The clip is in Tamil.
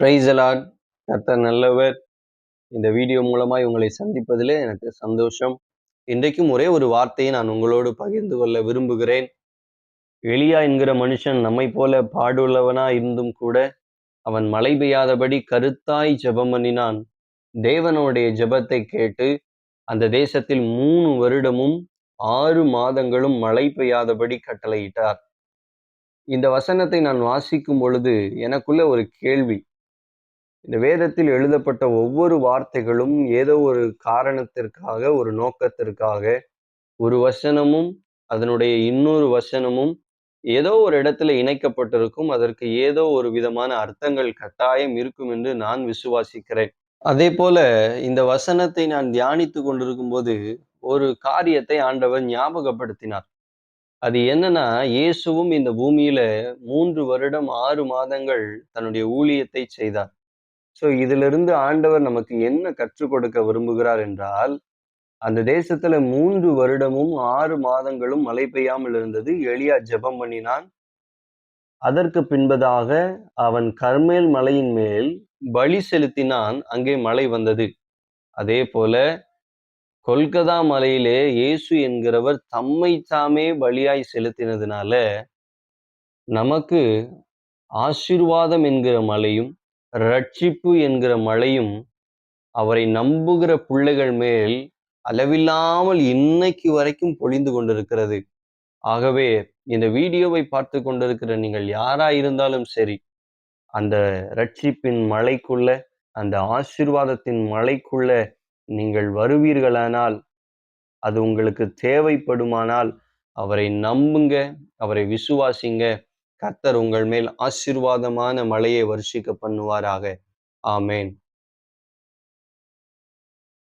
Praise the Lord. கர்த்தர் நல்லவர். இந்த வீடியோ மூலமாய் உங்களை சந்திப்பதிலே எனக்கு சந்தோஷம். இன்றைக்கும் ஒரே ஒரு வார்த்தையை நான் உங்களோடு பகிர்ந்து கொள்ள விரும்புகிறேன். எலியா என்கிற மனுஷன் நம்மை போல பாடுள்ளவனா இருந்தும் கூட அவன் மழை பெய்யாதபடி கருத்தாய் ஜெபம் பண்ணினான். தேவனுடைய ஜெபத்தை கேட்டு அந்த தேசத்தில் 3 வருடமும் 6 மாதங்களும் மழை பெய்யாதபடி கட்டளையிட்டார். இந்த வசனத்தை நான் வாசிக்கும் பொழுது எனக்குள்ள ஒரு கேள்வி. இந்த வேதத்தில் எழுதப்பட்ட ஒவ்வொரு வார்த்தைகளும் ஏதோ ஒரு காரணத்திற்காக, ஒரு நோக்கத்திற்காக, ஒரு வசனமும் அதனுடைய இன்னொரு வசனமும் ஏதோ ஒரு இடத்துல இணைக்கப்பட்டிருக்கும். அதற்கு ஏதோ ஒரு விதமான அர்த்தங்கள் கட்டாயம் இருக்கும் என்று நான் விசுவாசிக்கிறேன். அதேபோல இந்த வசனத்தை நான் தியானித்துக் கொண்டிருக்கும்போது ஒரு காரியத்தை ஆண்டவர் ஞாபகப்படுத்தினார். அது என்னன்னா, இயேசுவும் இந்த பூமியில 3 வருடம் 6 மாதங்கள் தன்னுடைய ஊழியத்தை செய்தார். இதிலிருந்து ஆண்டவர் நமக்கு என்ன கற்றுக் கொடுக்க விரும்புகிறார் என்றால், அந்த தேசத்துல 3 வருடமும் 6 மாதங்களும் மழை பெய்யாமல் இருந்தது. எலியா ஜெபம் பண்ணினான். அதற்கு பின்பதாக அவன் கர்மேல் மலையின் மேல் பலி செலுத்தினான். அங்கே மழை வந்தது. அதே போல கொல்கதா மலையிலே இயேசு என்கிறவர் தம்மை தாமே பலியாய் செலுத்தினதுனால நமக்கு ஆசீர்வாதம் என்கிற மழையும், ரட்சிப்பு என்கிற மழையும் அவரை நம்புகிற பிள்ளைகள் மேல் அளவில்லாமல் இன்னைக்கு வரைக்கும் பொழிந்து கொண்டிருக்கிறது. ஆகவே இந்த வீடியோவை பார்த்து கொண்டிருக்கிற நீங்கள் யாராயிருந்தாலும் சரி, அந்த ரட்சிப்பின் மழைக்குள்ள, அந்த ஆசீர்வாதத்தின் மழைக்குள்ள நீங்கள் வருவீர்களானால், அது உங்களுக்கு தேவைப்படுமானால் அவரை நம்புங்க, அவரை விசுவாசிங்க. கர்த்தர் உங்கள் மேல் ஆசீர்வாதமான மழையை வருஷிக்க பண்ணுவாராக. ஆமென்.